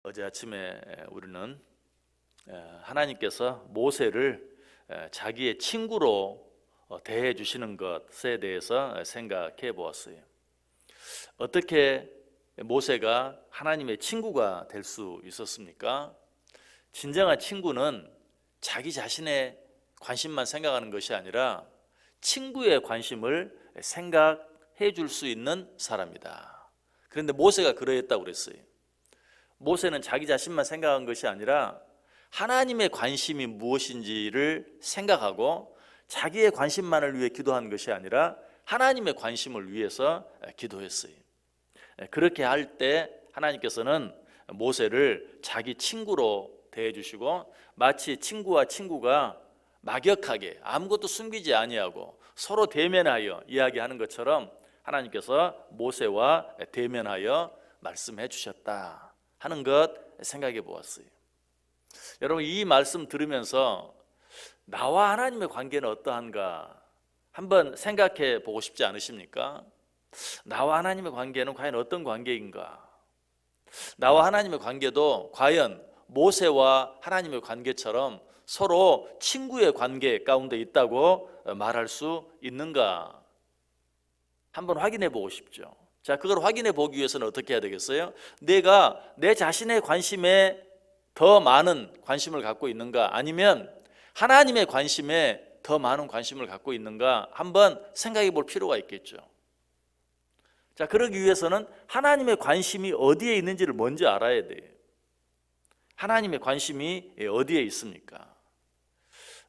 어제 아침에 우리는 하나님께서 모세를 자기의 친구로 대해 주시는 것에 대해서 생각해 보았어요. 어떻게 모세가 하나님의 친구가 될 수 있었습니까? 진정한 친구는 자기 자신의 관심만 생각하는 것이 아니라 친구의 관심을 생각해 줄 수 있는 사람이다. 그런데 모세가 그러했다고 그랬어요. 모세는 자기 자신만 생각한 것이 아니라 하나님의 관심이 무엇인지를 생각하고 자기의 관심만을 위해 기도한 것이 아니라 하나님의 관심을 위해서 기도했어요. 그렇게 할 때 하나님께서는 모세를 자기 친구로 대해주시고 마치 친구와 친구가 막역하게 아무것도 숨기지 아니하고 서로 대면하여 이야기하는 것처럼 하나님께서 모세와 대면하여 말씀해 주셨다 하는 것 생각해 보았어요. 여러분, 이 말씀 들으면서 나와 하나님의 관계는 어떠한가 한번 생각해 보고 싶지 않으십니까? 나와 하나님의 관계는 과연 어떤 관계인가? 나와 하나님의 관계도 과연 모세와 하나님의 관계처럼 서로 친구의 관계 가운데 있다고 말할 수 있는가? 한번 확인해 보고 싶죠. 자, 그걸 확인해 보기 위해서는 어떻게 해야 되겠어요? 내가 내 자신의 관심에 더 많은 관심을 갖고 있는가? 아니면 하나님의 관심에 더 많은 관심을 갖고 있는가? 한번 생각해 볼 필요가 있겠죠. 자, 그러기 위해서는 하나님의 관심이 어디에 있는지를 먼저 알아야 돼요. 하나님의 관심이 어디에 있습니까?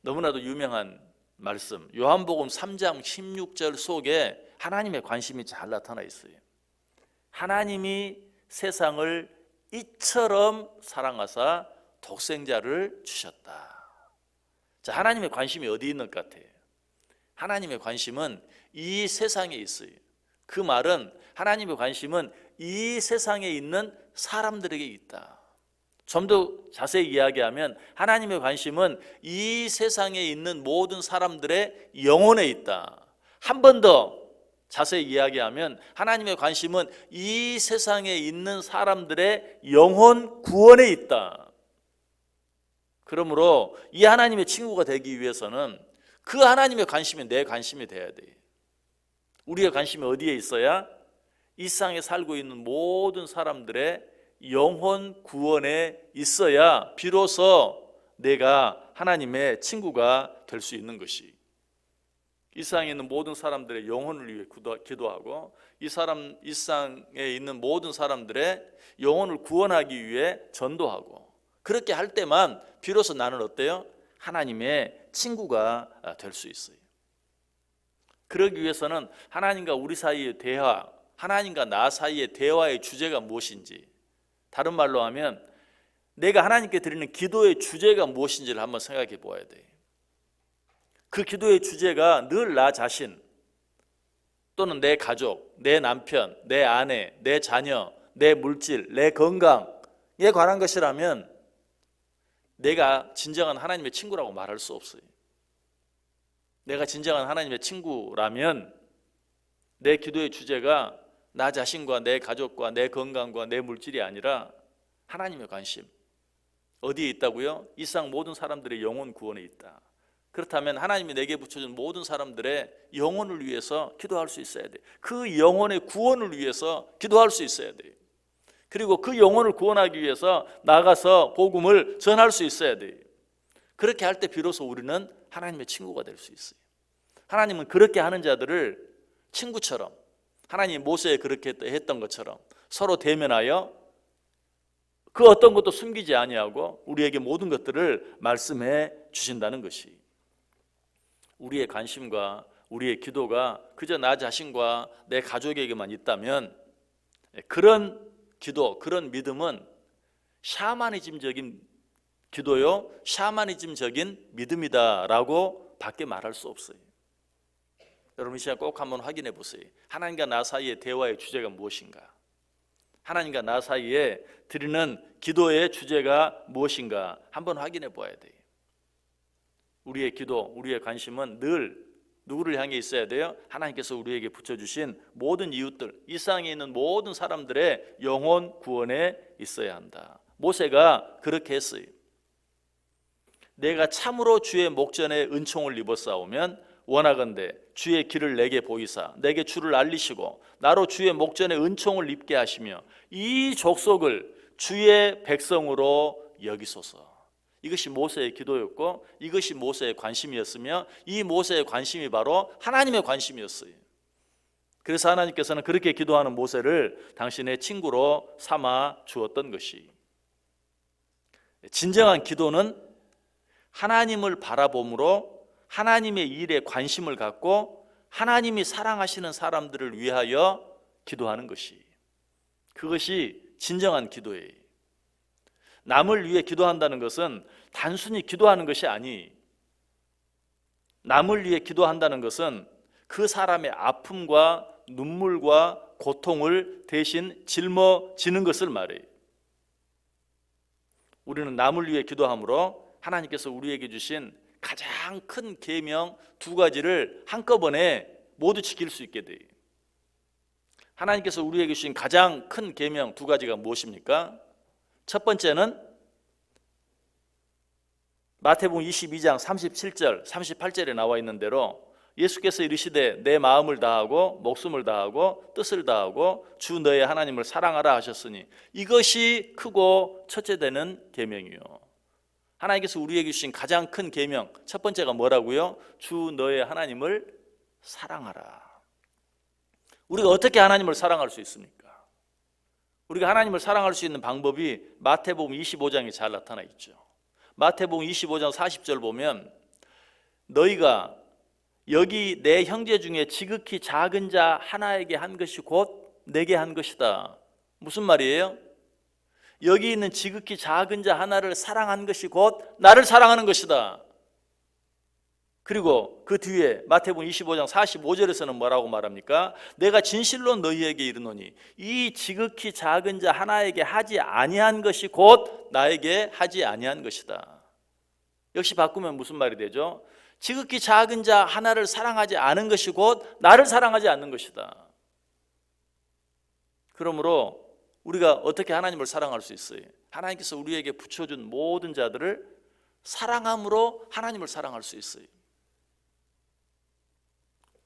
너무나도 유명한 말씀, 요한복음 3장 16절 속에 하나님의 관심이 잘 나타나 있어요. 하나님이 세상을 이처럼 사랑하사 독생자를 주셨다. 자, 하나님의 관심이 어디 있는 것 같아요? 하나님의 관심은 이 세상에 있어요. 그 말은 하나님의 관심은 이 세상에 있는 사람들에게 있다. 좀 더 자세히 이야기하면 하나님의 관심은 이 세상에 있는 모든 사람들의 영혼에 있다. 한 번 더 자세히 이야기하면 하나님의 관심은 이 세상에 있는 사람들의 영혼 구원에 있다. 그러므로 이 하나님의 친구가 되기 위해서는 그 하나님의 관심이 내 관심이 돼야 돼요. 우리의 관심이 어디에 있어야? 이 세상에 살고 있는 모든 사람들의 영혼 구원에 있어야 비로소 내가 하나님의 친구가 될 수 있는 것이. 이 세상에 있는 모든 사람들의 영혼을 위해 기도하고 이 세상에 있는 모든 사람들의 영혼을 구원하기 위해 전도하고 그렇게 할 때만 비로소 나는 어때요? 하나님의 친구가 될 수 있어요. 그러기 위해서는 하나님과 우리 사이의 대화, 하나님과 나 사이의 대화의 주제가 무엇인지, 다른 말로 하면 내가 하나님께 드리는 기도의 주제가 무엇인지를 한번 생각해 보아야 돼요. 그 기도의 주제가 늘 나 자신 또는 내 가족, 내 남편, 내 아내, 내 자녀, 내 물질, 내 건강에 관한 것이라면 내가 진정한 하나님의 친구라고 말할 수 없어요. 내가 진정한 하나님의 친구라면 내 기도의 주제가 나 자신과 내 가족과 내 건강과 내 물질이 아니라 하나님의 관심. 어디에 있다고요? 이 세상 모든 사람들의 영혼 구원에 있다. 그렇다면 하나님이 내게 붙여준 모든 사람들의 영혼을 위해서 기도할 수 있어야 돼. 그 영혼의 구원을 위해서 기도할 수 있어야 돼. 그리고 그 영혼을 구원하기 위해서 나가서 복음을 전할 수 있어야 돼. 그렇게 할 때 비로소 우리는 하나님의 친구가 될 수 있어요. 하나님은 그렇게 하는 자들을 친구처럼, 하나님이 모세에 그렇게 했던 것처럼 서로 대면하여 그 어떤 것도 숨기지 아니하고 우리에게 모든 것들을 말씀해 주신다는 것이. 우리의 관심과 우리의 기도가 그저 나 자신과 내 가족에게만 있다면 그런 기도, 그런 믿음은 샤머니즘적인 기도요, 샤머니즘적인 믿음이다라고 밖에 말할 수 없어요. 여러분, 이 시간 꼭 한번 확인해 보세요. 하나님과 나 사이의 대화의 주제가 무엇인가? 하나님과 나 사이에 드리는 기도의 주제가 무엇인가? 한번 확인해 보아야 돼요. 우리의 기도, 우리의 관심은 늘 누구를 향해 있어야 돼요? 하나님께서 우리에게 붙여주신 모든 이웃들, 이 세상에 있는 모든 사람들의 영혼 구원에 있어야 한다. 모세가 그렇게 했어요. 내가 참으로 주의 목전에 은총을 입었사오면 원하건대 주의 길을 내게 보이사 내게 주를 알리시고 나로 주의 목전에 은총을 입게 하시며 이 족속을 주의 백성으로 여기소서. 이것이 모세의 기도였고 이것이 모세의 관심이었으며 이 모세의 관심이 바로 하나님의 관심이었어요. 그래서 하나님께서는 그렇게 기도하는 모세를 당신의 친구로 삼아 주었던 것이, 진정한 기도는 하나님을 바라봄으로 하나님의 일에 관심을 갖고 하나님이 사랑하시는 사람들을 위하여 기도하는 것이, 그것이 진정한 기도예요. 남을 위해 기도한다는 것은 단순히 기도하는 것이 아니, 남을 위해 기도한다는 것은 그 사람의 아픔과 눈물과 고통을 대신 짊어지는 것을 말해요. 우리는 남을 위해 기도함으로 하나님께서 우리에게 주신 가장 큰 계명 두 가지를 한꺼번에 모두 지킬 수 있게 돼요. 하나님께서 우리에게 주신 가장 큰 계명 두 가지가 무엇입니까? 첫 번째는 마태복음 22장 37절 38절에 나와 있는 대로 예수께서 이르시되 내 마음을 다하고 목숨을 다하고 뜻을 다하고 주 너의 하나님을 사랑하라 하셨으니 이것이 크고 첫째 되는 계명이요. 하나님께서 우리에게 주신 가장 큰 계명 첫 번째가 뭐라고요? 주 너의 하나님을 사랑하라. 우리가 어떻게 하나님을 사랑할 수 있습니까? 우리가 하나님을 사랑할 수 있는 방법이 마태복음 25장에 잘 나타나 있죠. 마태복음 25장 40절 보면 너희가 여기 내 형제 중에 지극히 작은 자 하나에게 한 것이 곧 내게 한 것이다. 무슨 말이에요? 여기 있는 지극히 작은 자 하나를 사랑한 것이 곧 나를 사랑하는 것이다. 그리고 그 뒤에 마태복음 25장 45절에서는 뭐라고 말합니까? 내가 진실로 너희에게 이르노니 이 지극히 작은 자 하나에게 하지 아니한 것이 곧 나에게 하지 아니한 것이다. 역시 바꾸면 무슨 말이 되죠? 지극히 작은 자 하나를 사랑하지 않은 것이 곧 나를 사랑하지 않는 것이다. 그러므로 우리가 어떻게 하나님을 사랑할 수 있어요? 하나님께서 우리에게 붙여준 모든 자들을 사랑함으로 하나님을 사랑할 수 있어요.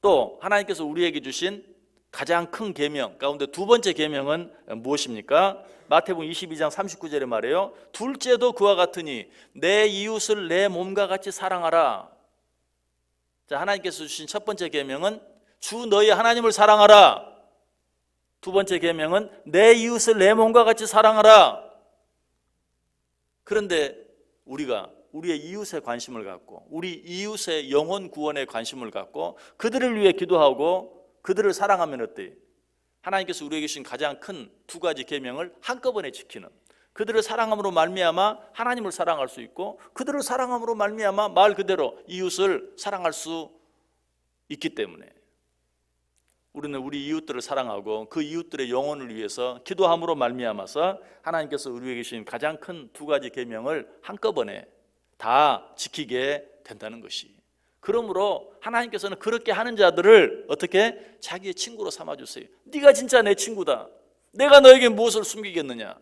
또 하나님께서 우리에게 주신 가장 큰 계명 가운데 두 번째 계명은 무엇입니까? 마태복음 22장 39절에 말해요. 둘째도 그와 같으니 내 이웃을 내 몸과 같이 사랑하라. 자, 하나님께서 주신 첫 번째 계명은 주 너희 하나님을 사랑하라. 두 번째 계명은 내 이웃을 내 몸과 같이 사랑하라. 그런데 우리가 우리의 이웃에 관심을 갖고 우리 이웃의 영혼 구원에 관심을 갖고 그들을 위해 기도하고 그들을 사랑하면 어때요? 하나님께서 우리에게 주신 가장 큰 두 가지 계명을 한꺼번에 지키는, 그들을 사랑함으로 말미암아 하나님을 사랑할 수 있고 그들을 사랑함으로 말미암아 말 그대로 이웃을 사랑할 수 있기 때문에 우리는 우리 이웃들을 사랑하고 그 이웃들의 영혼을 위해서 기도함으로 말미암아서 하나님께서 우리에게 주신 가장 큰 두 가지 계명을 한꺼번에 다 지키게 된다는 것이, 그러므로 하나님께서는 그렇게 하는 자들을 어떻게 자기의 친구로 삼아주세요. 네가 진짜 내 친구다. 내가 너에게 무엇을 숨기겠느냐?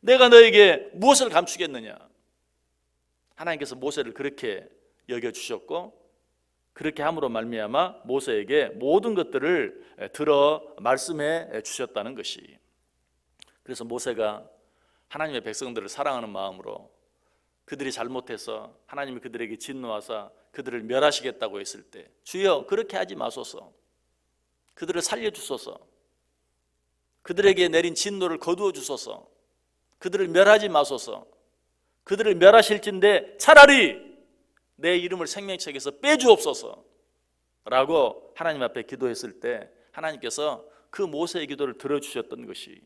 내가 너에게 무엇을 감추겠느냐? 하나님께서 모세를 그렇게 여겨주셨고 그렇게 함으로 말미암아 모세에게 모든 것들을 들어 말씀해 주셨다는 것이, 그래서 모세가 하나님의 백성들을 사랑하는 마음으로 그들이 잘못해서 하나님이 그들에게 진노하사 그들을 멸하시겠다고 했을 때 주여 그렇게 하지 마소서, 그들을 살려주소서, 그들에게 내린 진노를 거두어 주소서, 그들을 멸하지 마소서, 그들을 멸하실진데 차라리 내 이름을 생명책에서 빼주옵소서 라고 하나님 앞에 기도했을 때 하나님께서 그 모세의 기도를 들어주셨던 것이,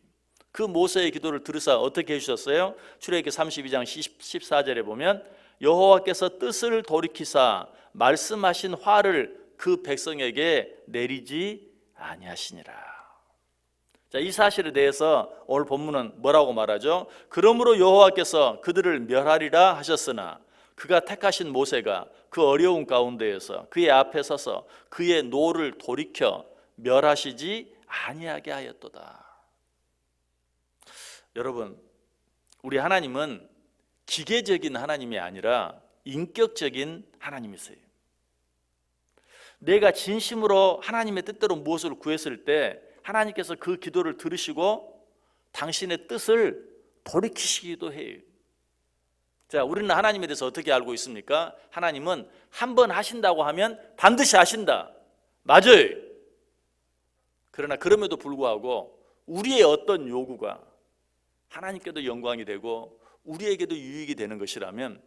그 모세의 기도를 들으사 어떻게 해주셨어요? 출애굽기 32장 14절에 보면 여호와께서 뜻을 돌이키사 말씀하신 화를 그 백성에게 내리지 아니하시니라. 자, 이 사실에 대해서 오늘 본문은 뭐라고 말하죠? 그러므로 여호와께서 그들을 멸하리라 하셨으나 그가 택하신 모세가 그 어려운 가운데에서 그의 앞에 서서 그의 노를 돌이켜 멸하시지 아니하게 하였도다. 여러분, 우리 하나님은 기계적인 하나님이 아니라 인격적인 하나님이세요. 내가 진심으로 하나님의 뜻대로 무엇을 구했을 때 하나님께서 그 기도를 들으시고 당신의 뜻을 돌이키시기도 해요. 자, 우리는 하나님에 대해서 어떻게 알고 있습니까? 하나님은 한 번 하신다고 하면 반드시 하신다. 맞아요. 그러나 그럼에도 불구하고 우리의 어떤 요구가 하나님께도 영광이 되고 우리에게도 유익이 되는 것이라면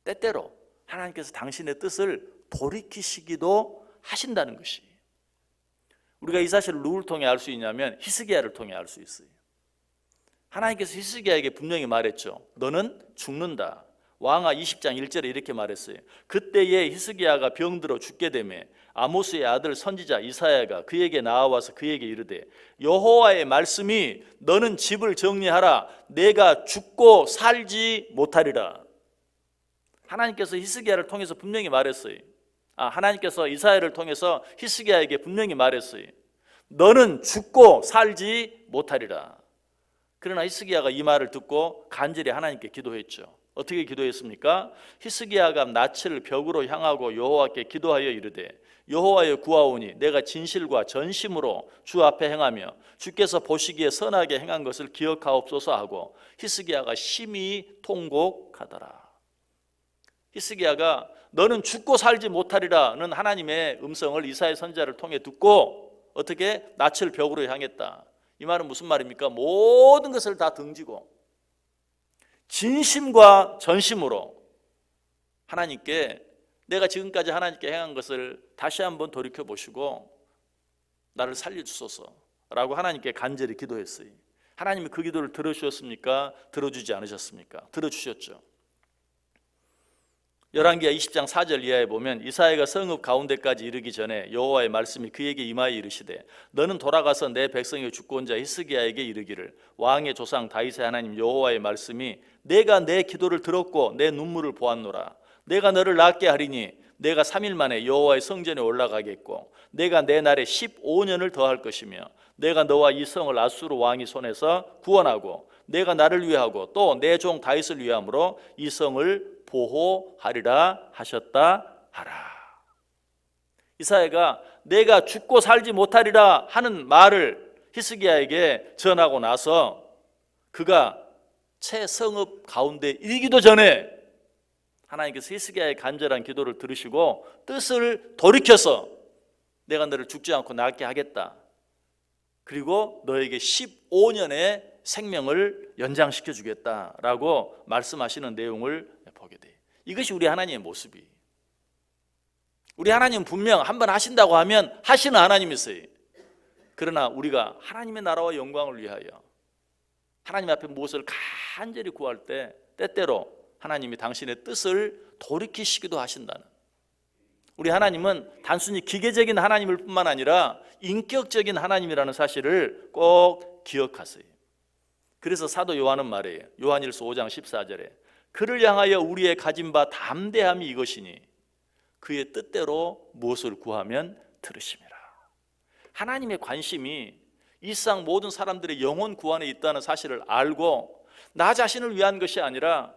때때로 하나님께서 당신의 뜻을 돌이키시기도 하신다는 것이, 우리가 이 사실을 누구를 통해 알 수 있냐면 히스기야를 통해 알 수 있어요. 하나님께서 히스기야에게 분명히 말했죠. 너는 죽는다. 왕하 20장 1절에 이렇게 말했어요. 그때에 히스기야가 병들어 죽게 되매 아모스의 아들 선지자 이사야가 그에게 나와서 그에게 이르되 여호와의 말씀이 너는 집을 정리하라. 내가 죽고 살지 못하리라. 하나님께서 히스기야를 통해서 분명히 말했어요. 하나님께서 이사야를 통해서 히스기야에게 분명히 말했어요. 너는 죽고 살지 못하리라. 그러나 히스기야가 이 말을 듣고 간절히 하나님께 기도했죠. 어떻게 기도했습니까? 히스기야가 낯을 벽으로 향하고 여호와께 기도하여 이르되 여호와여 구하오니 내가 진실과 전심으로 주 앞에 행하며 주께서 보시기에 선하게 행한 것을 기억하옵소서 하고 히스기야가 심히 통곡하더라. 히스기야가 너는 죽고 살지 못하리라는 하나님의 음성을 이사야 선지자를 통해 듣고 어떻게 낯을 벽으로 향했다. 이 말은 무슨 말입니까? 모든 것을 다 등지고 진심과 전심으로 하나님께 내가 지금까지 하나님께 행한 것을 다시 한번 돌이켜 보시고 나를 살려주소서라고 하나님께 간절히 기도했어요. 하나님이 그 기도를 들어주셨습니까? 들어주지 않으셨습니까? 들어주셨죠. 열왕기하 20장 4절 이하에 보면 이사야가 성읍 가운데까지 이르기 전에 여호와의 말씀이 그에게 임하여 이르시되 너는 돌아가서 내 백성의 주권자 히스기야에게 이르기를 왕의 조상 다윗의 하나님 여호와의 말씀이 내가 내 기도를 들었고 내 눈물을 보았노라. 내가 너를 낫게 하리니 내가 3일 만에 여호와의 성전에 올라가겠고 내가 내 날에 15년을 더할 것이며 내가 너와 이 성을 아수르 왕의 손에서 구원하고 내가 나를 위하고 또 내 종 다윗을 위함으로 이 성을 보호하리라 하셨다 하라. 이사야가 내가 죽고 살지 못하리라 하는 말을 히스기야에게 전하고 나서 그가 채 성읍 가운데 이르기도 전에 하나님께서 히스기야의 간절한 기도를 들으시고 뜻을 돌이켜서 내가 너를 죽지 않고 낫게 하겠다. 그리고 너에게 15년의 생명을 연장시켜 주겠다라고 말씀하시는 내용을 보게 돼요. 이것이 우리 하나님의 모습이. 우리 하나님은 분명 한번 하신다고 하면 하시는 하나님이세요. 그러나 우리가 하나님의 나라와 영광을 위하여 하나님 앞에 무엇을 간절히 구할 때 때때로 하나님이 당신의 뜻을 돌이키시기도 하신다는, 우리 하나님은 단순히 기계적인 하나님일 뿐만 아니라 인격적인 하나님이라는 사실을 꼭 기억하세요. 그래서 사도 요한은 말해요. 요한일서 5장 14절에 그를 향하여 우리의 가진 바 담대함이 이것이니 그의 뜻대로 무엇을 구하면 들으심이라. 하나님의 관심이 이 세상 모든 사람들의 영혼 구원에 있다는 사실을 알고 나 자신을 위한 것이 아니라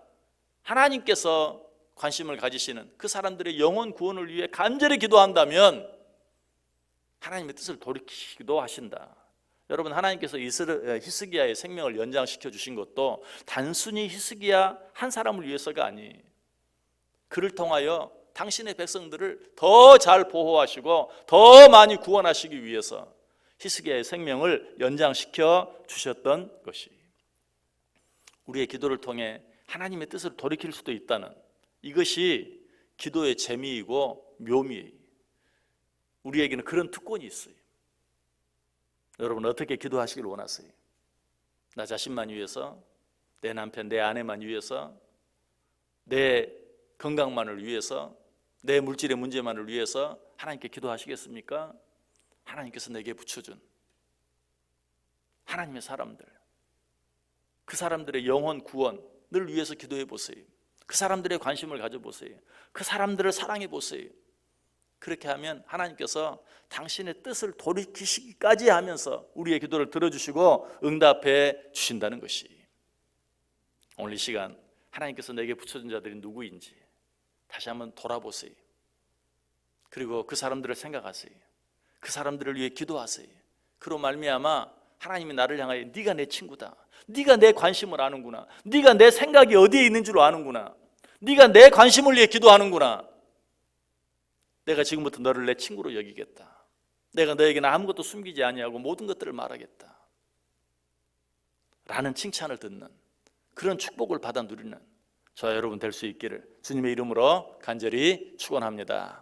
하나님께서 관심을 가지시는 그 사람들의 영혼 구원을 위해 간절히 기도한다면 하나님의 뜻을 돌이키기도 하신다. 여러분, 하나님께서 히스기야의 생명을 연장시켜 주신 것도 단순히 히스기야 한 사람을 위해서가 아니에요. 그를 통하여 당신의 백성들을 더 잘 보호하시고 더 많이 구원하시기 위해서 히스기야의 생명을 연장시켜 주셨던 것이, 우리의 기도를 통해 하나님의 뜻을 돌이킬 수도 있다는 이것이 기도의 재미이고 묘미예요. 우리에게는 그런 특권이 있어요. 여러분, 어떻게 기도하시길 원하세요? 나 자신만 위해서, 내 남편, 내 아내만 위해서, 내 건강만을 위해서, 내 물질의 문제만을 위해서 하나님께 기도하시겠습니까? 하나님께서 내게 붙여준 하나님의 사람들, 그 사람들의 영혼 구원을 위해서 기도해 보세요. 그 사람들의 관심을 가져보세요. 그 사람들을 사랑해 보세요. 그렇게 하면 하나님께서 당신의 뜻을 돌이키시기까지 하면서 우리의 기도를 들어주시고 응답해 주신다는 것이, 오늘 이 시간 하나님께서 내게 붙여준 자들이 누구인지 다시 한번 돌아보세요. 그리고 그 사람들을 생각하세요. 그 사람들을 위해 기도하세요. 그로 말미암아 하나님이 나를 향하여 네가 내 친구다, 네가 내 관심을 아는구나, 네가 내 생각이 어디에 있는 줄 아는구나, 네가 내 관심을 위해 기도하는구나, 내가 지금부터 너를 내 친구로 여기겠다, 내가 너에게는 아무것도 숨기지 아니하고 모든 것들을 말하겠다 라는 칭찬을 듣는 그런 축복을 받아 누리는 저와 여러분 될 수 있기를 주님의 이름으로 간절히 축원합니다.